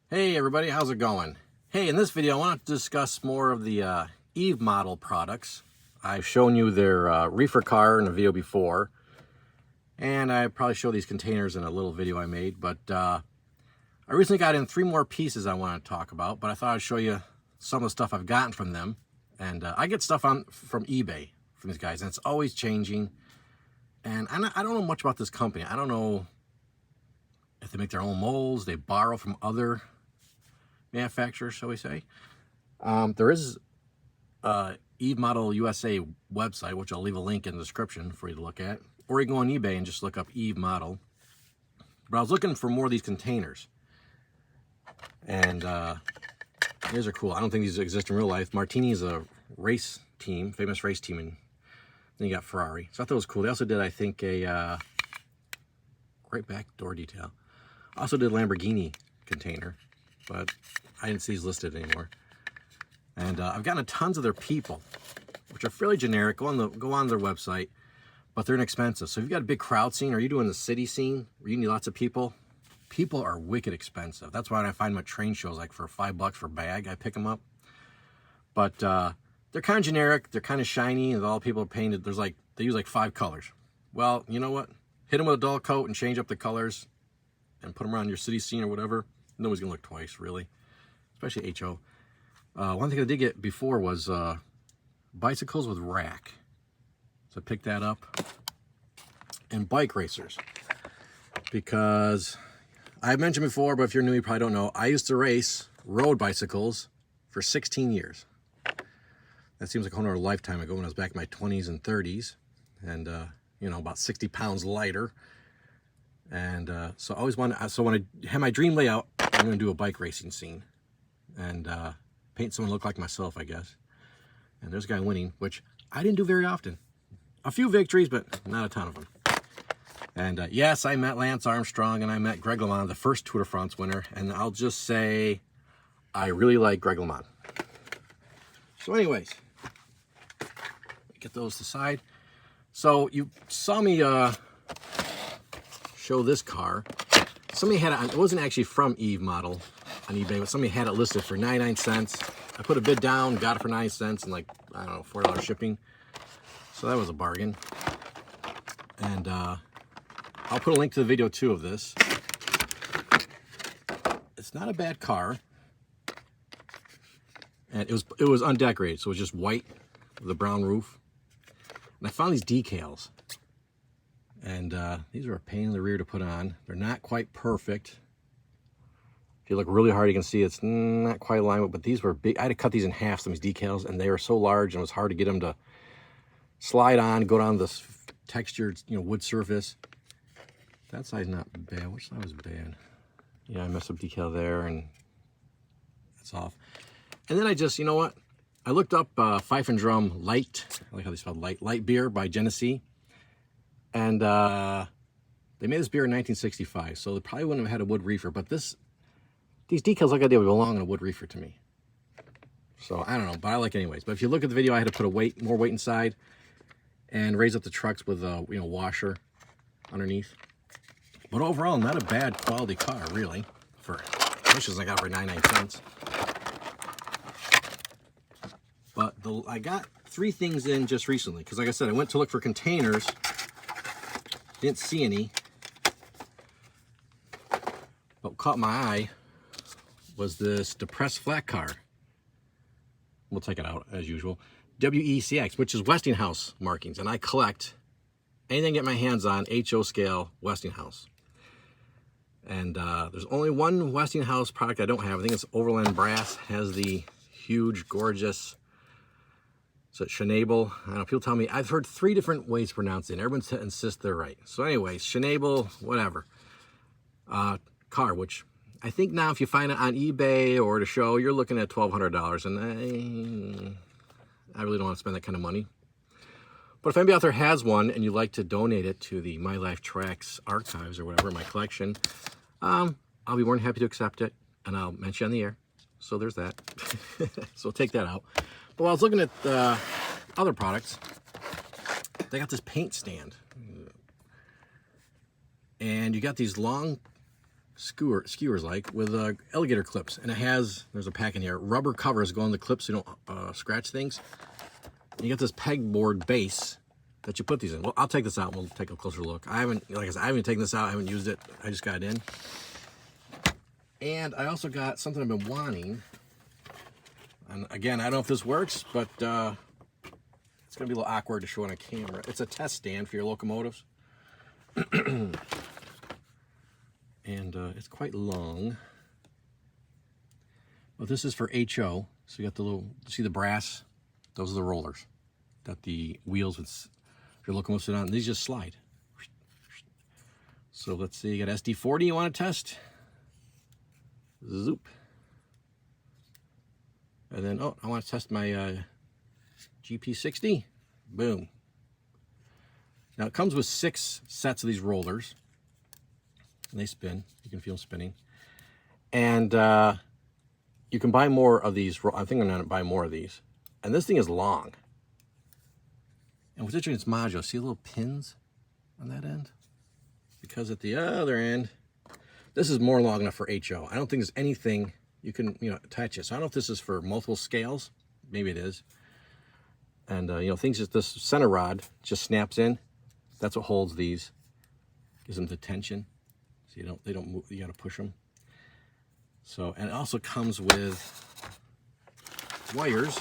Hey everybody, how's it going? Hey, in this video I want to discuss more of the Evemodel products. I've shown you their reefer car in a video before, and I probably show these containers in a little video I made, but I recently got in 3 more pieces I want to talk about, but I thought I'd show you some of the stuff I've gotten from them. And I get stuff from eBay from these guys, and it's always changing. And I don't know much about this company. I don't know if they make their own molds, they borrow from other manufacturer, shall we say. There is Evemodel USA website, which I'll leave a link in the description for you to look at, or you can go on eBay and just look up Evemodel. But I was looking for more of these containers, and these are cool. I don't think these exist in real life. Martini is a race team, famous race team, and then you got Ferrari. So I thought it was cool. They also did, I think, a great back door detail. Also did Lamborghini container, but I didn't see these listed anymore. And I've gotten tons of their people, which are fairly generic. Go on their website, but they're inexpensive. So if you've got a big crowd scene, or you're doing the city scene where you need lots of people, people are wicked expensive. That's why I find them at train shows, like for $5 for a bag, I pick them up. But they're kind of generic. They're kind of shiny, and all people are painted. They use like 5 colors. Well, you know what? Hit them with a dull coat and change up the colors, and put them around your city scene or whatever. Nobody's gonna look twice, really, especially HO. One thing I did get before was bicycles with rack, so I picked that up, and bike racers, because I mentioned before, but if you're new, you probably don't know, I used to race road bicycles for 16 years. That seems like a whole other lifetime ago, when I was back in my 20s and 30s, and you know, about 60 pounds lighter. And so I always wanted, so when I had my dream layout, I'm going to do a bike racing scene and paint someone to look like myself, I guess. And there's a guy winning, which I didn't do very often. A few victories, but not a ton of them. And yes, I met Lance Armstrong, and I met Greg LeMond, the first Tour de France winner. And I'll just say, I really like Greg LeMond. So anyways, get those to the side. So you saw me show this car. Somebody had it, it wasn't actually from Evemodel on eBay, but somebody had it listed for 99 cents. I put a bid down, got it for 9 cents, and like, I don't know, $4 shipping. So that was a bargain. And I'll put a link to the video too of this. It's not a bad car. And it was undecorated, so it was just white with a brown roof. And I found these decals. And these are a pain in the rear to put on. They're not quite perfect. If you look really hard, you can see it's not quite aligned, but these were big. I had to cut these in half, some of these decals, and they were so large, and it was hard to get them to slide on, go down this textured, wood surface. That side's not bad. Which side was bad? Yeah, I messed up decal there, and it's off. And then I just, you know what? I looked up Fife and Drum Light. I like how they spelled light beer by Genesee. And they made this beer in 1965, so they probably wouldn't have had a wood reefer, but these decals look like they would belong in a wood reefer to me. So I don't know, but I like it anyways. But if you look at the video, I had to put more weight inside and raise up the trucks with a washer underneath. But overall, not a bad quality car, really, for especially as I got for 99 cents. But I got 3 things in just recently, because like I said, I went to look for containers. Didn't see any. What caught my eye was this depressed flat car. We'll take it out as usual. WECX, which is Westinghouse markings, and I collect anything I get my hands on HO scale Westinghouse. And there's only one Westinghouse product I don't have. I think it's Overland Brass. Has the huge, gorgeous. So Schnabel, I don't know, people tell me, I've heard 3 different ways to pronounce it, and everyone insists they're right. So anyways, Schnabel, whatever, car, which I think now if you find it on eBay or at a show, you're looking at $1,200, and I really don't want to spend that kind of money. But if anybody out there has one, and you'd like to donate it to the My Life Tracks archives or whatever, my collection, I'll be more than happy to accept it, and I'll mention you on the air. So there's that. So take that out. But while I was looking at other products, they got this paint stand. And you got these long skewers like with alligator clips, and it has, there's a pack in here, rubber covers go on the clips so you don't scratch things. And you got this pegboard base that you put these in. Well, I'll take this out and we'll take a closer look. I haven't, like I said, I haven't taken this out, I haven't used it, I just got it in. And I also got something I've been wanting, and again, I don't know if this works, but it's gonna be a little awkward to show on a camera. It's a test stand for your locomotives. And it's quite long. But this is for HO. So you got the little, see the brass? Those are the rollers that the wheels with your locomotive sit on. These just slide. So let's see, you got SD40 you want to test? Zoop. And then, oh, I want to test my GP60. Boom. Now it comes with 6 sets of these rollers. And they spin. You can feel them spinning. And you can buy more of these. I think I'm going to buy more of these. And this thing is long. And what's interesting, it's modular. See the little pins on that end? Because at the other end, this is more long enough for HO. I don't think there's anything you can, attach it. So I don't know if this is for multiple scales. Maybe it is. And, things just, this center rod just snaps in. That's what holds these. Gives them the tension. So they don't move, you got to push them. So, and it also comes with wires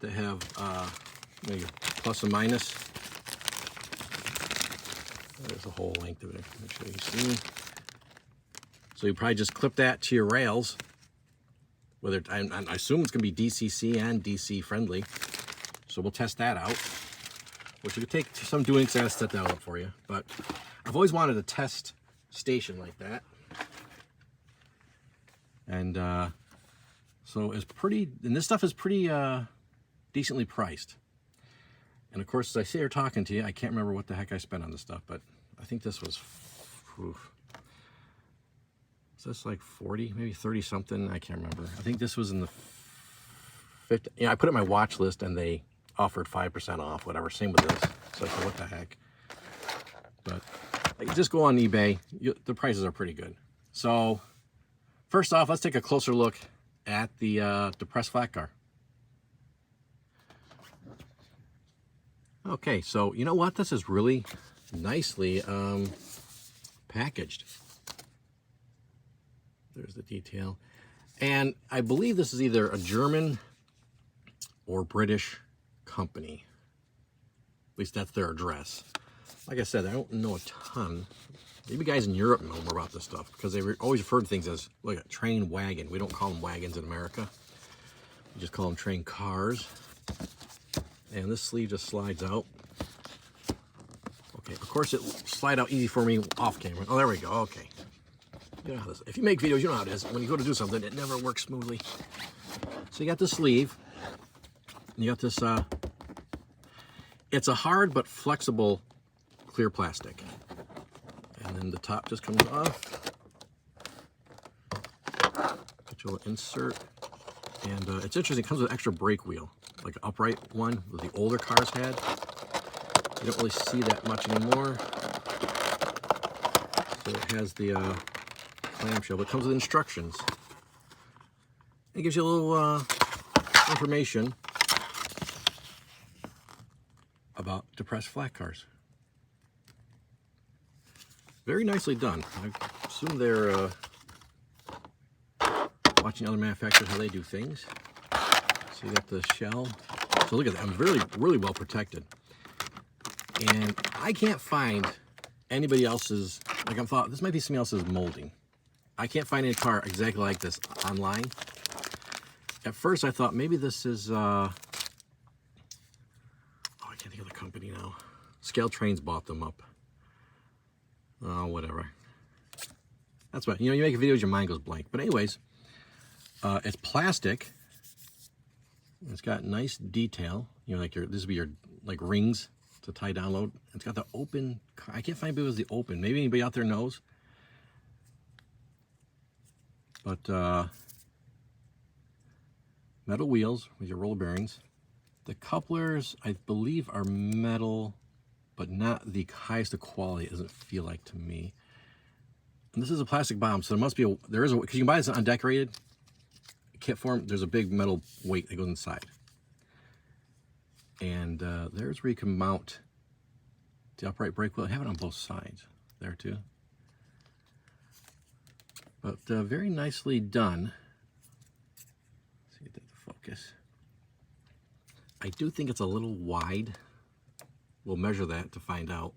that have your plus and minus. There's the whole length of it. Make sure you see. So you probably just clip that to your rails. Whether I assume it's going to be DCC and DC friendly. So we'll test that out. Which it could take some doing, because I got to set that up for you. But I've always wanted a test station like that. And so it's pretty, and this stuff is pretty decently priced. And of course, as I sit here talking to you, I can't remember what the heck I spent on this stuff, but I think this was, is this like 40, maybe 30 something? I can't remember. I think this was in the 50, I put it in my watch list and they offered 5% off, whatever. Same with this. So I said, what the heck? But just go on eBay. The prices are pretty good. So first off, let's take a closer look at the depressed flat car. Okay, so you know what? This is really nicely packaged. There's the detail. And I believe this is either a German or British company. At least that's their address. Like I said, I don't know a ton. Maybe guys in Europe know more about this stuff, because they always refer to things as, look at train wagon. We don't call them wagons in America. We just call them train cars. And this sleeve just slides out. Okay, of course it slide out easy for me off camera. Oh, there we go, okay. You know how this, if you make videos, you know how it is. When you go to do something, it never works smoothly. So you got the sleeve. And you got this, it's a hard but flexible clear plastic. And then the top just comes off. Get your little insert. And it's interesting, it comes with an extra brake wheel, like an upright one that the older cars had. You don't really see that much anymore. So it has the clamshell, but it comes with instructions. It gives you a little information about depressed flat cars. Very nicely done. I assume they're watching other manufacturers how they do things. So you got the shell. So look at that. I'm really well protected. And I can't find anybody else's, like I thought, this might be somebody else's molding. I can't find any car exactly like this online. At first I thought maybe this is, oh, I can't think of the company now. Scale Trains bought them up. Oh, whatever. That's what, you make videos, your mind goes blank. But anyways, it's plastic. It's got nice detail. Like this would be your rings to tie download. It's got the open. I can't find if it was the open. Maybe anybody out there knows. But metal wheels with your roller bearings. The couplers, I believe, are metal, but not the highest of quality. It doesn't feel like to me. And this is a plastic bomb, so there must be because you can buy this undecorated kit form. There's a big metal weight that goes inside. And there's where you can mount the upright brake wheel. I have it on both sides there too. But very nicely done. Let's see, get that to focus. I do think it's a little wide. We'll measure that to find out.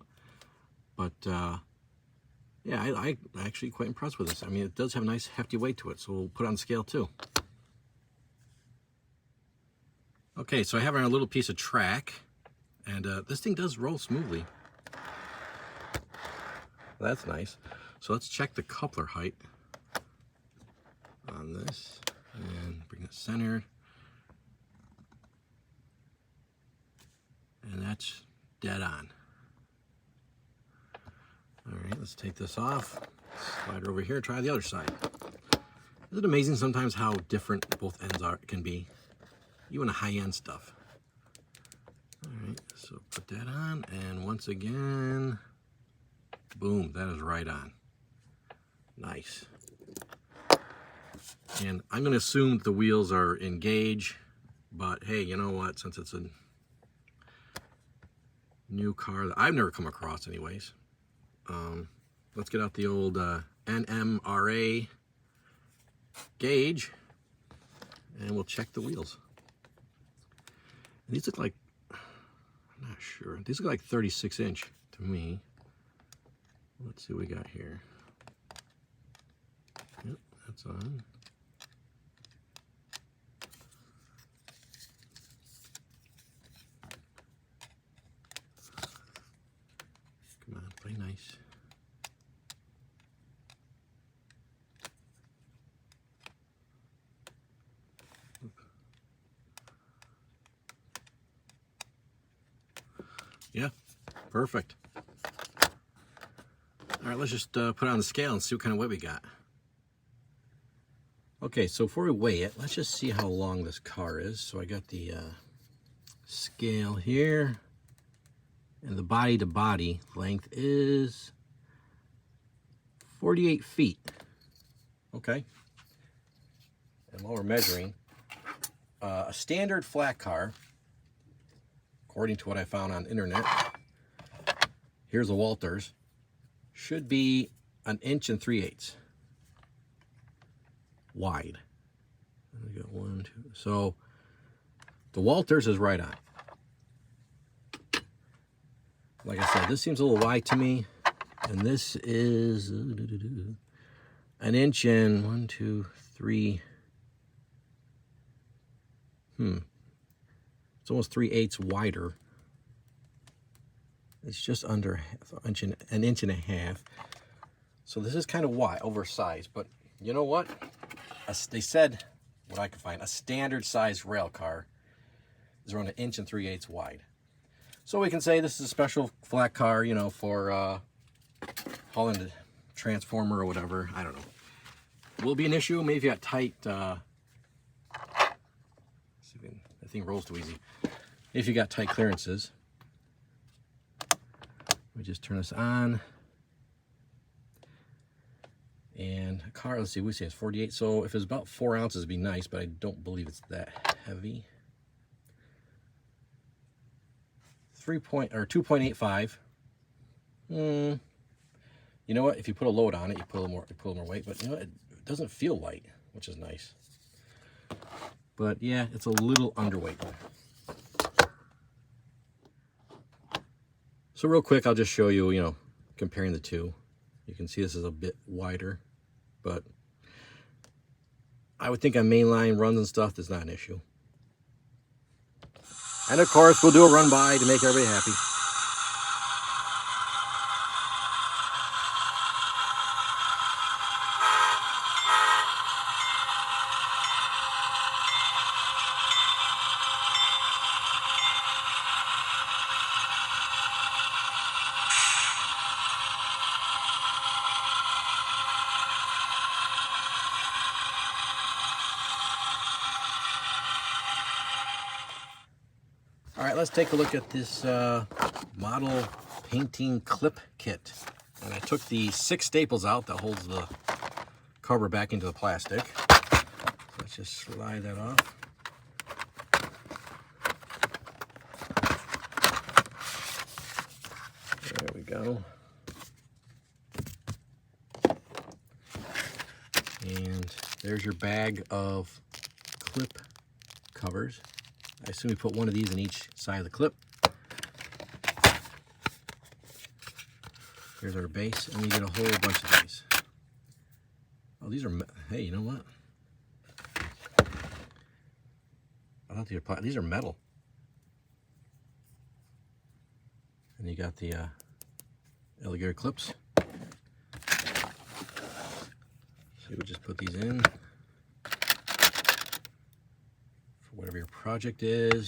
But yeah, I'm actually quite impressed with this. I mean, it does have a nice hefty weight to it, so we'll put it on scale too. Okay, so I have it on a little piece of track, and this thing does roll smoothly. That's nice. So let's check the coupler height on this, and bring it centered. And that's dead on. All right, let's take this off. Slide it over here, try the other side. Isn't it amazing sometimes how different both ends can be? Even the high-end stuff. All right, so put that on, and once again, boom, that is right on. Nice. And I'm going to assume the wheels are in gauge, but hey, you know what? Since it's a new car that I've never come across anyways, let's get out the old NMRA gauge, and we'll check the wheels. These look like, I'm not sure, these look like 36 inch to me. Let's see what we got here. Yep, that's on. Come on, play nice. Yeah, perfect. All right, let's just put it on the scale and see what kind of weight we got. Okay, so before we weigh it, let's just see how long this car is. So I got the scale here, and the body to body length is 48 feet. Okay. And while we're measuring, a standard flat car, according to what I found on the internet, here's a Walters, should be 1 3/8 inches wide. We got 1, 2. So the Walters is right on. Like I said, this seems a little wide to me, and this is 1 inch and 1, 2, 3. It's almost 3/8 wider. It's just under an inch and a half. So this is kind of wide, oversized. But you know what? They said, what I could find, a standard size rail car is around 1 3/8 inches wide. So we can say this is a special flat car, you know, for hauling a transformer or whatever. I don't know. Will be an issue. Maybe if you got tight. That thing rolls too easy. If you got tight clearances. We just turn this on, and a car, let's see, we say it's 48, so if it's about 4 ounces it'd be nice, but I don't believe it's that heavy. 2.85. You know what, if you put a load on it, you put a little more weight, but you know what? It doesn't feel light, which is nice. But yeah, it's a little underweight. So real quick, I'll just show you, you know, comparing the two. You can see this is a bit wider, but I would think on mainline runs and stuff, that's not an issue. And of course, we'll do a run by to make everybody happy. All right, let's take a look at this model painting clip kit. And I took the 6 staples out that holds the cover back into the plastic. So let's just slide that off. There we go. And there's your bag of clip covers. I assume we put one of these in each side of the clip. Here's our base, and we get a whole bunch of these. Oh, these are, hey, you know what? I thought these are metal. And you got the alligator clips. So we'll just put these in for whatever your project is.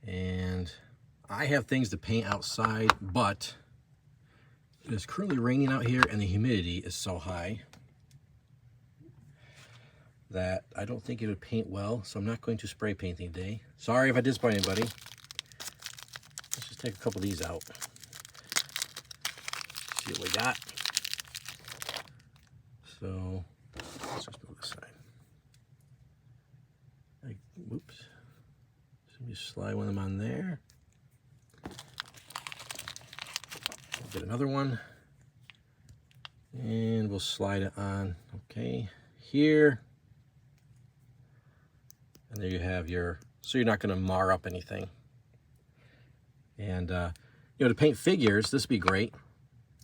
And I have things to paint outside, but it is currently raining out here and the humidity is so high that I don't think it would paint well, so I'm not going to spray paint today. Sorry if I disappoint anybody. Let's just take a couple of these out. See what we got. So let's just move this side. Whoops. So you slide one of them on there. We'll get another one. And we'll slide it on, okay, here. And there you have your, so you're not going to mar up anything. And, you know, to paint figures, this would be great.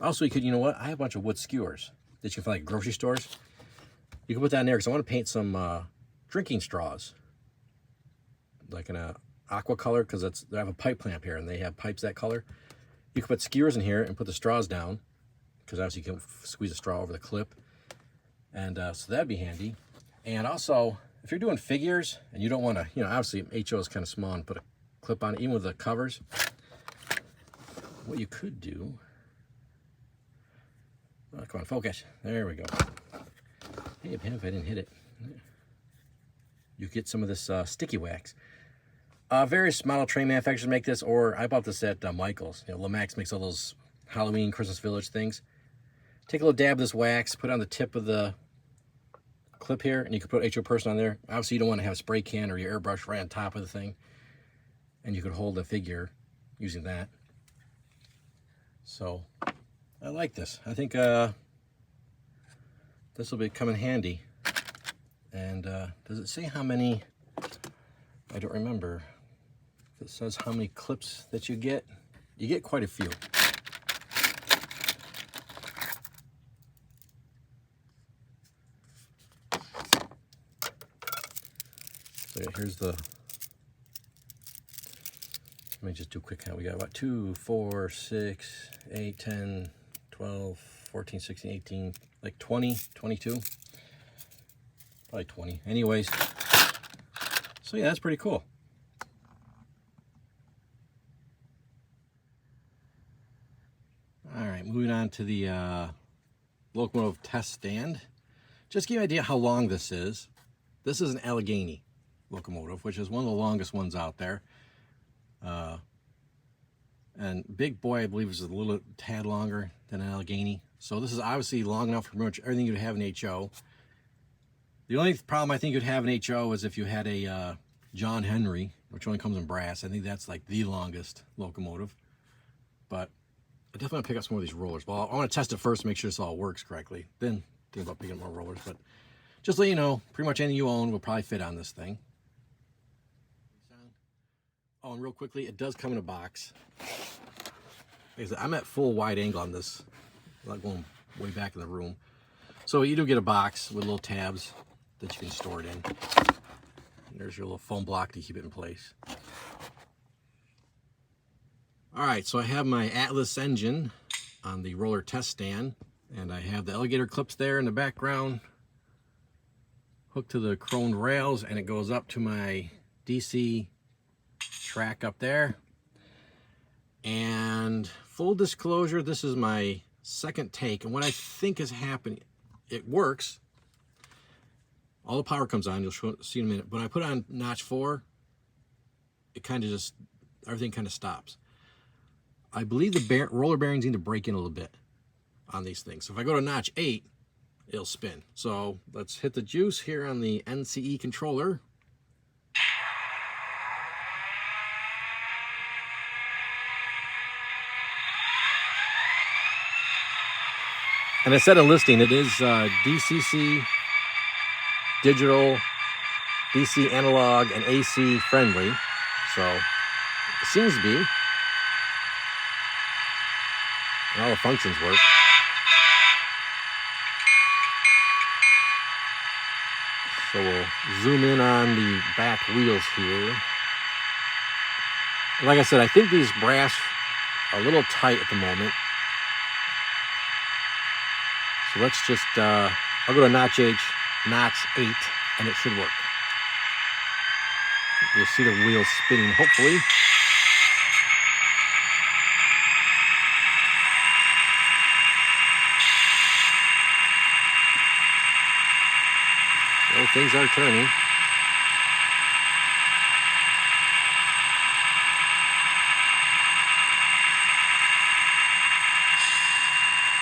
Also, you could, you know what, I have a bunch of wood skewers that you can find at grocery stores. You can put that in there because I want to paint some drinking straws. Like in a aqua color, because they have a pipe clamp here and they have pipes that color. You can put skewers in here and put the straws down, because obviously you can squeeze a straw over the clip. And so that'd be handy. And also, if you're doing figures and you don't want to, you know, obviously HO is kind of small and put a clip on it, even with the covers. What you could do, oh, come on, focus. There we go. Hey, if I didn't hit it. You get some of this sticky wax. Various model train manufacturers make this, or I bought this at Michael's. You know, Lomax makes all those Halloween, Christmas Village things. Take a little dab of this wax, put it on the tip of the clip here, and you can put HO person on there. Obviously, you don't want to have a spray can or your airbrush right on top of the thing. And you could hold the figure using that. So, I like this. I think this will come in handy. And does it say how many? I don't remember. If it says how many clips that you get quite a few. So yeah, here's the, let me just do a quick count. We got about 2, 4, 6, 8, 10, 12, 14, 16, 18, like 20, 22. Probably 20. Anyways, so yeah, that's pretty cool. All right, moving on to the Locomotive test stand. Just to give you an idea how long this is. This is an Allegheny locomotive, which is one of the longest ones out there. And Big Boy, I believe, is a little tad longer than an Allegheny. So this is obviously long enough for pretty much everything you'd have in HO. The only problem I think you'd have in HO is if you had a John Henry, which only comes in brass. I think that's like the longest locomotive. But I definitely want to pick up some more of these rollers. Well, I want to test it first to make sure this all works correctly. Then think about picking up more rollers. But just to let you know, pretty much anything you own will probably fit on this thing. Oh, and real quickly, it does come in a box. Like I said, I'm at full wide angle on this. I'm not going way back in the room. So you do get a box with little tabs that you can store it in. And there's your little foam block to keep it in place. All right, so I have my Atlas engine on the roller test stand, and I have the alligator clips there in the background, hooked to the chromed rails, and it goes up to my DC track up there. And full disclosure, this is my second take, and what I think is happening, it works. All the power comes on, you'll see in a minute. When I put on notch 4, it kind of just, everything kind of stops. I believe the roller bearings need to break in a little bit on these things. So if I go to notch 8, it'll spin. So let's hit the juice here on the NCE controller. And it said a listing, it is DCC, digital, DC analog, and AC friendly. So it seems to be. And all the functions work. So we'll zoom in on the back wheels here. And like I said, I think these brass are a little tight at the moment. So let's just, I'll go to notch 8, and it should work. You'll see the wheels spinning, hopefully. So things are turning.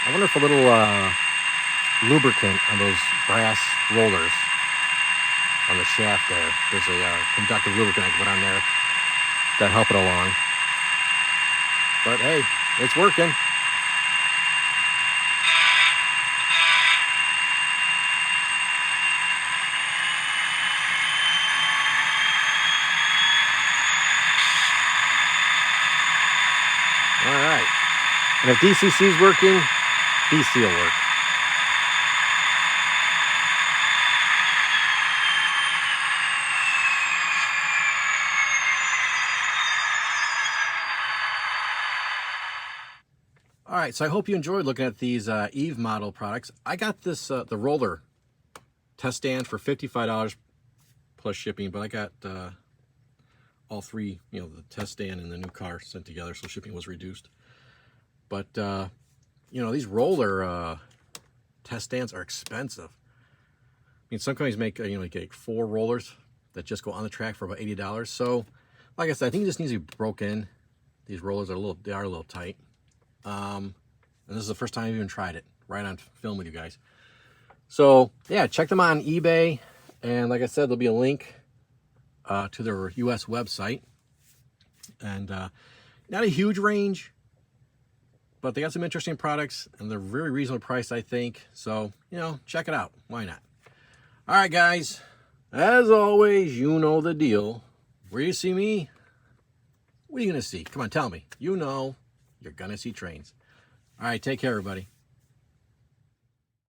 I wonder if a little lubricant on those brass rollers on the shaft there. There's a conductive lubricant I can put on there that help it along. But hey, it's working. All right. And if DCC is working, DC will work. All right, so I hope you enjoyed looking at these Evemodel products. I got this, the roller test stand for $55 plus shipping, but I got all three, you know, the test stand and the new car sent together, so shipping was reduced. But, you know, these roller test stands are expensive. I mean, some companies make, you know, like 4 rollers that just go on the track for about $80. So, like I said, I think it just needs to be broken. These rollers are a little tight. And this is the first time I've even tried it, right on film with you guys. So yeah, check them on eBay. And like I said, there'll be a link to their US website. And not a huge range, but they got some interesting products and they're very reasonable priced, I think. So, you know, check it out. Why not? All right, guys. As always, you know the deal. Where you see me, what are you going to see? Come on, tell me. You know. You're gonna see trains. All right, take care, everybody.